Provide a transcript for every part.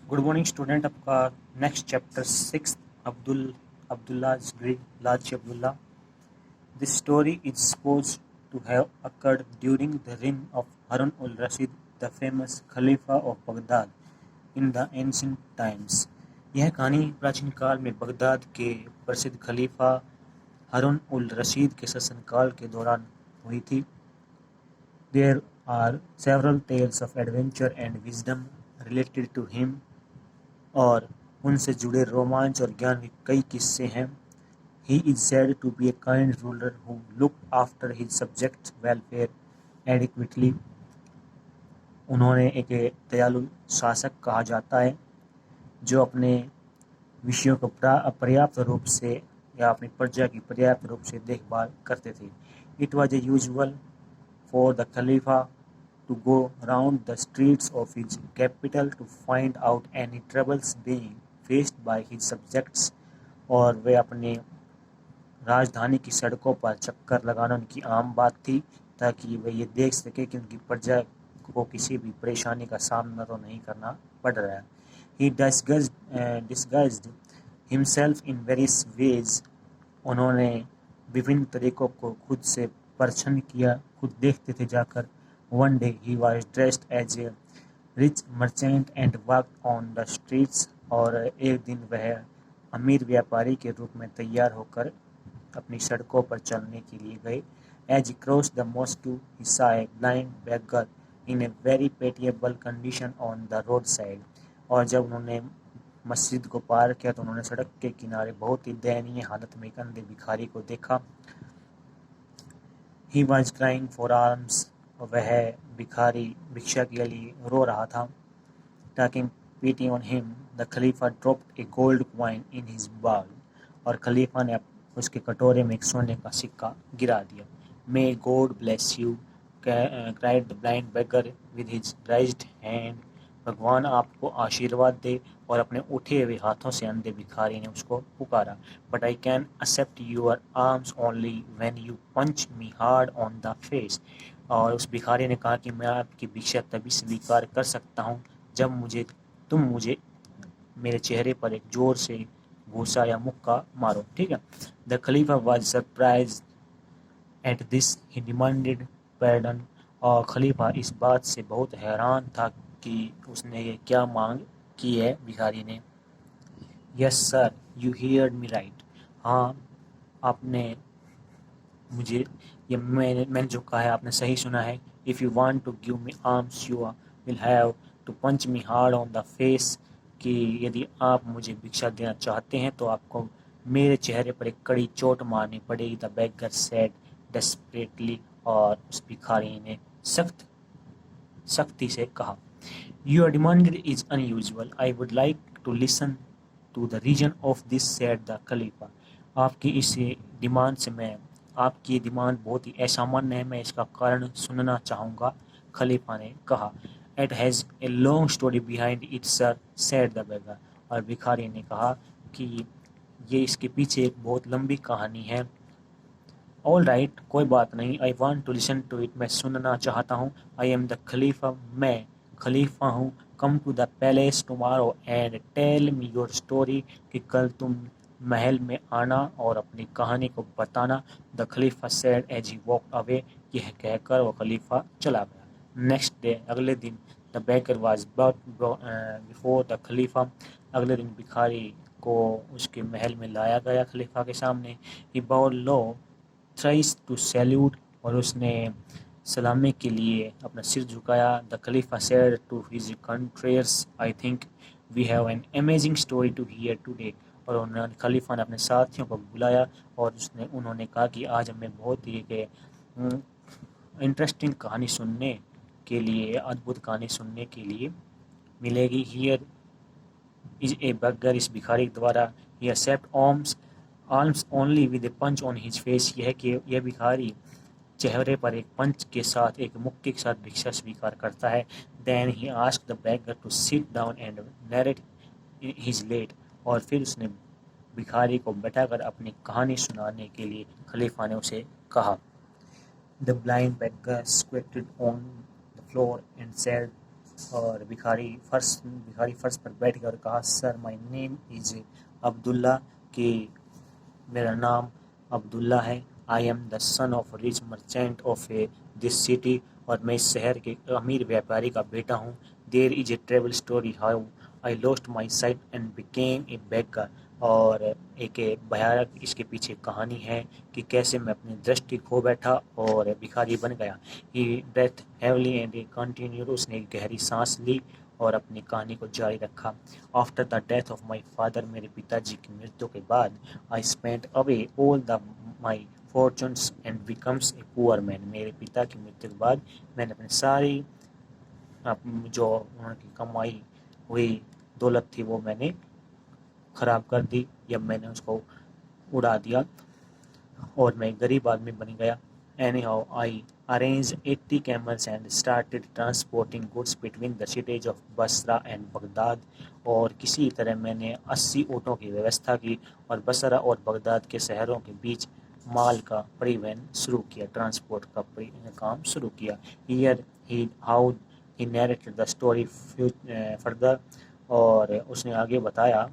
Good morning student. आपका next chapter 6 Abdullah's Greek Lachi Abdullah. This story is supposed to have occurred during the reign of Harun al-Rashid, the famous Khalifa of Baghdad in the ancient times. यह कहानी प्राचीन काल में Baghdad के प्रसिद्ध खलीफा हारून उल रशीद के शासनकाल के दौरान हुई थी। There are several tales of adventure and wisdom related to him. और उनसे जुड़े रोमांच और ज्ञान के कई किस्से हैं। He is said to be a kind ruler who looked after his subjects' welfare adequately. उन्होंने एक दयालु शासक कहा जाता है जो अपने विषयों को पर्याप्त रूप से या अपनी प्रजा की पर्याप्त रूप से देखभाल करते थे। It was usual for the Khalifa to go round the streets of his capital to find out any troubles being faced by his subjects. और वे अपने राजधानी की सड़कों पर चक्कर लगाना उनकी आम बात थी ताकि वे ये देख सके कि उनकी प्रजा को किसी भी परेशानी का सामना तो नहीं करना पड़ रहा है। He disguised himself in various ways. उन्होंने विभिन्न तरीकों को खुद से परछन किया, खुद देखते थे जाकर। One day he was dressed as a rich merchant and walked on the streets. और एक दिन वह अमीर व्यापारी के रूप में तैयार होकर अपनी सड़कों पर चलने के लिए गए। As he crossed the mosque, he saw a blind beggar in a very pitiable condition on the roadside. और जब उन्होंने मस्जिद को पार किया तो उन्होंने सड़क के किनारे बहुत ही दयनीय हालत में एक अंधे भिखारी को देखा। He was crying for alms. वह भिखारी भिक्षा के लिए रो रहा था। Taking pity on him, the Khalifa dropped a gold coin in his bowl. और खलीफा ने उसके कटोरे में एक सोने का सिक्का गिरा दिया। May God bless you, cried the blind beggar with his raised hand. भगवान आपको आशीर्वाद दे। और अपने उठे हुए हाथों से अंधे भिखारी ने उसको पुकारा। But I can accept your alms only when you punch me hard on the face. और उस भिखारी ने कहा कि मैं आपकी भिक्षा तभी स्वीकार कर सकता हूँ जब तुम मुझे मेरे चेहरे पर एक जोर से घूसा या मुक्का मारो। ठीक है। The Khalifa was surprised at this, he demanded pardon. और खलीफा इस बात से बहुत हैरान था कि उसने ये क्या मांग की है भिखारी ने। Yes sir, you heard me right. हाँ, आपने मुझे मैंने जो कहा है आपने सही सुना है. If you want to give me arms you will have to punch me hard on the face. कि यदि आप मुझे भिक्षा देना चाहते हैं तो आपको मेरे चेहरे पर एक कड़ी चोट मारनी पड़ेगी. The beggar said desperately. और उस भिखारी ने सख्ती से कहा, your demand is unusual. I would like to listen to the reason of this, said the Khalifa. आपकी इस डिमांड से आपकी डिमांड बहुत ही असामान्य है, मैं इसका कारण सुनना चाहूँगा. खलीफा ने कहा. It has a long story behind it sir, said the beggar. और भिखारी ने कहा कि ये इसके पीछे एक बहुत लंबी कहानी है. ऑल राइट, कोई बात नहीं. I want to listen to it. मैं सुनना चाहता हूँ. आई एम द खलीफा. मैं खलीफा हूँ. Come to the palace tomorrow and tell me your story. कि कल तुम महल में आना और अपनी कहानी को बताना. The Khalifa said as he walk away. यह कहकर वो खलीफा चला गया. नेक्स्ट डे, अगले दिन, the baker was before the Khalifa. अगले दिन भिखारी को उसके महल में लाया गया खलीफा के सामने. He bowed low thrice to salute. और उसने सलामी के लिए अपना सिर झुकाया. The Khalifa said to his courtiers, I think we have an amazing story to hear today. और उन्होंने खलीफा ने अपने साथियों को बुलाया और उन्होंने कहा कि आज हमें बहुत ही इंटरेस्टिंग कहानी सुनने के लिए, अद्भुत कहानी सुनने के लिए मिलेगी. Here is a beggar. इस भिखारी द्वारा he accept alms only with a punch on his face. यह कि यह भिखारी चेहरे पर एक पंच के साथ, एक मुक्के के साथ भिक्षा स्वीकार करता है. Then he asked the beggar to sit down and narrate his late. और फिर उसने भिखारी को बैठाकर अपनी कहानी सुनाने के लिए खलीफा ने उसे कहा. The blind beggar squatted on the floor and said और भिखारी फर्श पर बैठ गया और कहा, sir my name is Abdullah, कि मेरा नाम अब्दुल्ला है। I am the son of rich merchant of this city, और मैं इस शहर के अमीर व्यापारी का बेटा हूँ। There is a travel story how I lost my sight and became a beggar, और एक भयानक इसके पीछे कहानी है कि कैसे मैं अपनी दृष्टि खो बैठा और भिखारी बन गया। ही ब्रेथ हैवली एंड कंटिन्यूड, उसने एक गहरी सांस ली और अपनी कहानी को जारी रखा। After the death of my father, मेरे पिताजी की मृत्यु के बाद, I spent away all the my fortunes and becomes a poor man, मेरे पिता की मृत्यु के बाद मैंने अपनी सारी जो उनकी कमाई हुई दौलत थी वो मैंने ख़राब कर दी, या मैंने उसको उड़ा दिया और मैं गरीब आदमी बन गया। Anyhow, I arranged 80 camels and started transporting goods between the cities of Basra and Baghdad, और किसी तरह मैंने 80 ऊँटों की व्यवस्था की और बसरा और बगदाद के शहरों के बीच माल का परिवहन शुरू किया, ट्रांसपोर्ट का काम शुरू किया। Here he how he narrated the story further, और उसने आगे बताया,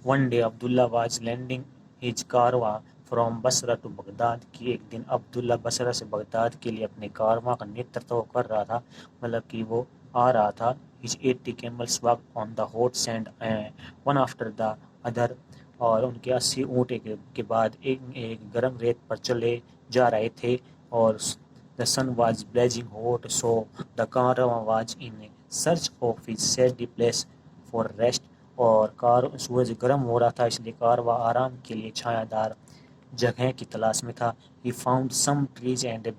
one day Abdullah was landing his caravan from Basra to Baghdad, कि एक दिन अब्दुल्ला बसरा से बगदाद के लिए अपने कारवा का नेतृत्व कर रहा था, मतलब कि वो आ रहा था। His 80 camels walked on the hot sand one after the other, और उनके 80 ऊँट के बाद एक गर्म रेत पर चले जा रहे थे, और the sun was blazing hot, so the caravan was in search of his shady place for rest, और सूरज गर्म हो रहा था इसलिए कारवा आराम के लिए छायादार जगह की तलाश में था। He found some trees and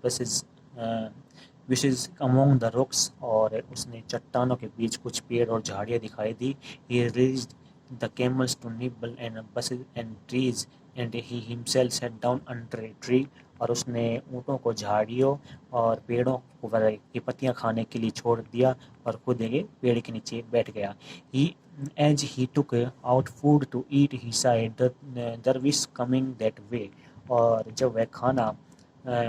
bushes among the rocks, और उसने चट्टानों के बीच कुछ पेड़ और झाड़ियाँ दिखाई दी। He raised the camels to nibble and bushes and trees and he himself sat down under a tree, और उसने ऊँटों को झाड़ियों और पेड़ों की पत्तियाँ खाने के लिए छोड़ दिया और खुद एक पेड़ के नीचे बैठ गया। As he took out food to eat, he saw a dervish coming that way, और जब वह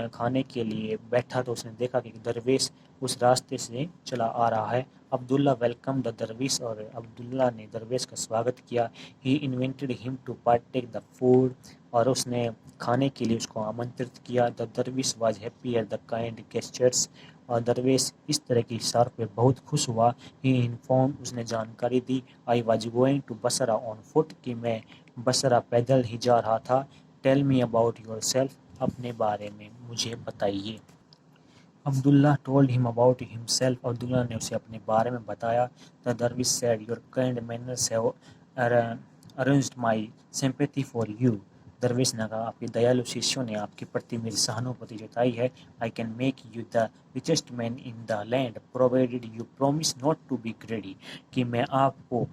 खाने के लिए बैठा तो उसने देखा कि दरवेश उस रास्ते से चला आ रहा है। अब्दुल्ला वेलकम द दरवेश, और अब्दुल्ला ने दरवेश का स्वागत किया। He invented him to partake the food, और उसने खाने के लिए उसको आमंत्रित किया। द दरवेश was happy at the kind gestures, और दरवेश इस तरह की इशार पे बहुत खुश हुआ। ही इन्फॉर्म, उसने जानकारी दी। I was going to Basra on foot, कि मैं बसरा पैदल ही जा रहा था। Tell me about yourself, अपने बारे में मुझे बताइए। Abdullah told him about himself, Abdullah ने उसे अपने बारे में बताया। The dervish said, your kind manners have arranged my sympathy for you, दरवेश ने कहा, आपके दयालु शिष्यों ने आपके प्रति मेरी सहानुभूति जताई है। I can make you the richest man in the land provided you promise not to be greedy, कि मैं आपको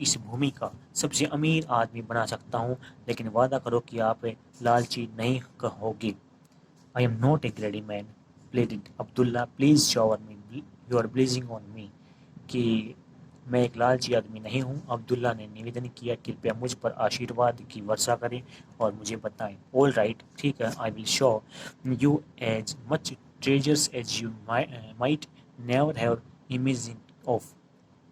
इस भूमि का सबसे अमीर आदमी बना सकता हूँ, लेकिन वादा करो कि आप लालची नहीं होगी। I am not a greedy man, प्लेडेड Abdullah, please shower me your blessing on me, कि मैं एक लालची आदमी नहीं हूँ। अब्दुल्ला ने निवेदन किया, कृपया मुझ पर आशीर्वाद की वर्षा करें और मुझे बताएं। ऑल राइट, ठीक है, I will show you as much treasures as you might never have imagine of,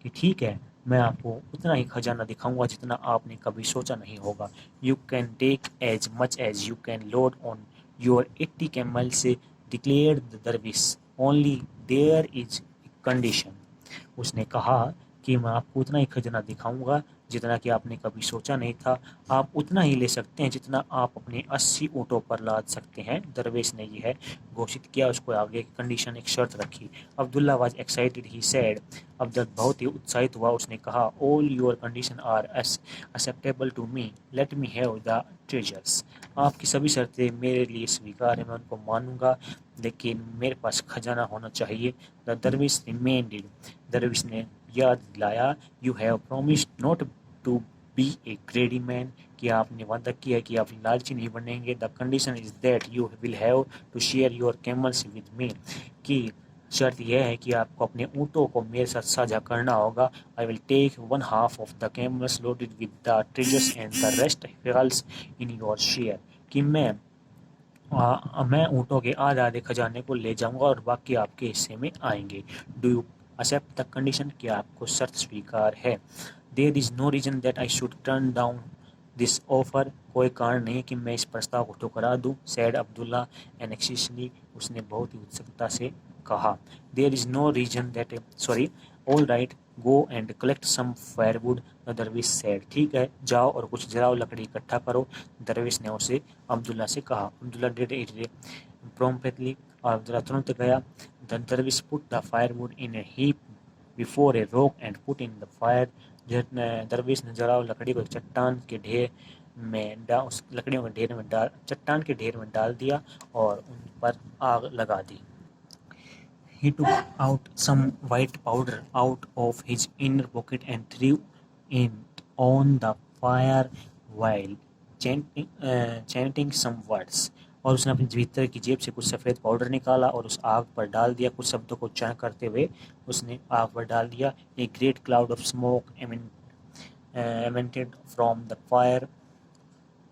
कि ठीक है, मैं आपको उतना ही खजाना दिखाऊंगा जितना आपने कभी सोचा नहीं होगा। You can take as much as you can load on your 80 camel से declared the dervish, only there is condition. उसने कहा कि मैं आपको उतना ही खजाना दिखाऊंगा जितना कि आपने कभी सोचा नहीं था। आप उतना ही ले सकते हैं जितना आप अपने 80 ऊँटों पर लाद सकते हैं, दरवेश ने यह घोषित किया। उसको आगे की कंडीशन, एक शर्त रखी। Abdullah was excited, he said, Abdul बहुत ही उत्साहित हुआ। उसने कहा, all your condition are acceptable to me, let me have the treasures, आपकी सभी शर्तें मेरे लिए स्वीकार है, मैं उनको मानूंगा, लेकिन मेरे पास खजाना होना चाहिए। द दरवेश रिमेंडेड, दरवेश ने याद दिलाया, you have promised not to be a greedy man, कि आपने वादा किया कि आप लालची नहीं बनेंगे। The condition is that you will have to share your camels with me, कि शर्त यह है कि आपको अपने ऊँटों को मेरे साथ साझा करना होगा। I will take 1/2 of the camels loaded with the treasures and the rest falls in your share, कि मैं मैं ऊँटों के आधे-आधे खजाने को ले जाऊँगा और बाकी आपके हिस्से में आएँगे। Do you accept the condition? क्या आपको शर्त स्वीकार है? There is no reason that I should turn down this offer. कोई कारण नहीं कि मैं इस प्रस्ताव को ठुकरा दूँ, सैड अब्दुल्ला एनेक्शियसली। उसने बहुत ही उत्सुकता से कहा। There is no reason that sorry all right go and collect some firewood, the दरवेश सैड। ठीक है, जाओ और कुछ जलाओ लकड़ी इकट्ठा करो, दरवेश ने उसे अब्दुल्ला से कहा। अब्दुल्ला डिड इट promptly, और अब्दुल्ला तुरंत गया। द दरवेश put the firewood in A heap before a rock and put in the fire. दरवेश ने जलाओ लकड़ी को चट्टान के ढेर में उस लकड़ियों के ढेर में डाल चट्टान के ढेर में डाल दिया और उन पर आग लगा दी। He took out some white powder out of his inner pocket and threw it on the fire while chanting some words. और उसने अपने भीतर की जेब से कुछ सफ़ेद पाउडर निकाला और उस आग पर डाल दिया। कुछ शब्दों को उच्चारण करते हुए उसने आग पर डाल दिया। A great cloud of smoke emitted from the fire,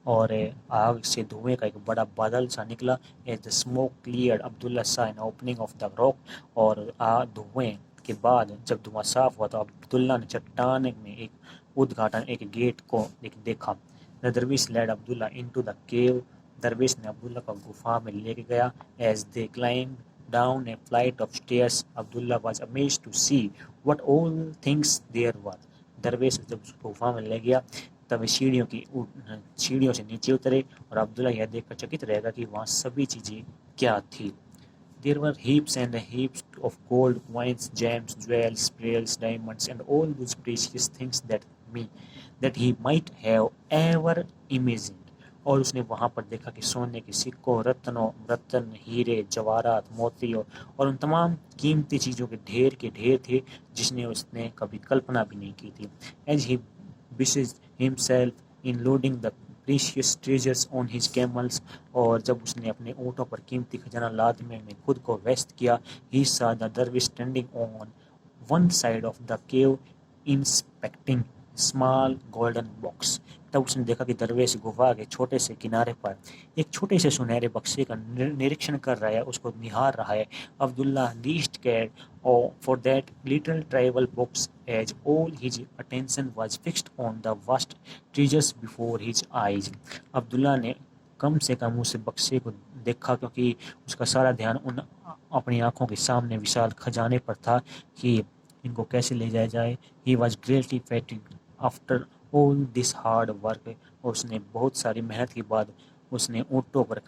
और आग से धुएं का एक बड़ा बादल सा निकला। As the smoke cleared Abdullah saw an opening of the rock, और धुएं के बाद जब धुआं साफ हुआ तो अब्दुल्ला ने चट्टान में एक उद्घाटन, एक गेट को देखा। द दरवेश led Abdullah into the cave. दरवेश ने अब्दुल्ला को गुफा में लेके गया। As they climb down a flight of stairs, Abdullah was amazed to see what all things there were. दरवेश जब गुफा में ले गया तब सीढ़ियों से नीचे उतरे और अब्दुल्ला यह देखकर चकित रहेगा कि वहाँ सभी चीज़ें क्या थी। There were heaps and heaps of gold, coins, gems, jewels, pearls, diamonds, and all those precious things that he might have ever imagined. और उसने वहाँ पर देखा कि सोने के सिक्कों, रत्न, हीरे, जवाहरात, मोती और उन तमाम कीमती चीज़ों के ढेर थे जिसने उसने कभी कल्पना भी नहीं की थी। As he busied himself in loading the precious treasures on his camels, और जब उसने अपने ऊँटों पर कीमती खजाना लादने में खुद को व्यस्त किया, he saw the dervish standing on one side of the cave inspecting small golden box. तब उसने देखा कि दरवेश गुफा के छोटे से किनारे पर एक छोटे से सुनहरे बक्से का निरीक्षण कर रहा है, उसको निहार रहा है। Abdullah least care for that little tribal box as all his attention was fixed on the vast treasures before his eyes. Abdullah ने कम से कम उस बक्से को देखा क्योंकि उसका सारा ध्यान उन अपनी आंखों के सामने विशाल खजाने पर था कि इनको कैसे ले जाया जाए। He was greatly fatigued after all this hard work, और उसने बहुत सारी मेहनत के बाद उसने ऊँटों पर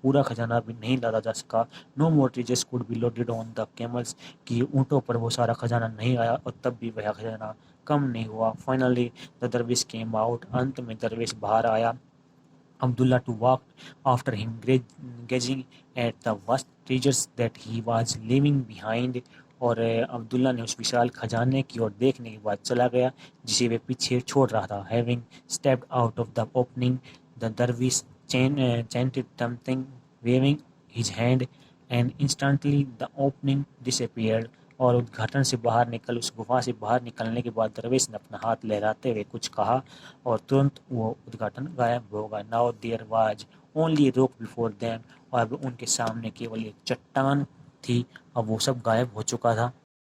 पूरा खजाना भी नहीं लादा जा सका। No more treasures could be loaded on the camels, कि ऊँटों पर वो सारा खजाना नहीं आया और तब भी वह खजाना कम नहीं हुआ। फाइनली द दरवेश केम आउट, अंत में दरवेश बाहर आया। Abdullah to walk after him, gazing at the vast treasures that he was leaving behind, और अब्दुल्ला ने उस विशाल खजाने की ओर देखने के बाद चला गया जिसे वे पीछे छोड़ रहा था। Having stepped out of the opening, the dervish chanted something, waving his hand, and instantly the opening disappeared. और उद्घाटन से उस गुफा से बाहर निकलने के बाद दरवेश ने अपना हाथ लहराते हुए कुछ कहा और तुरंत वो उद्घाटन गायब हो गया। Now there was only rock before them, और अब उनके सामने केवल एक चट्टान थी। अब वो सब गायब हो चुका था।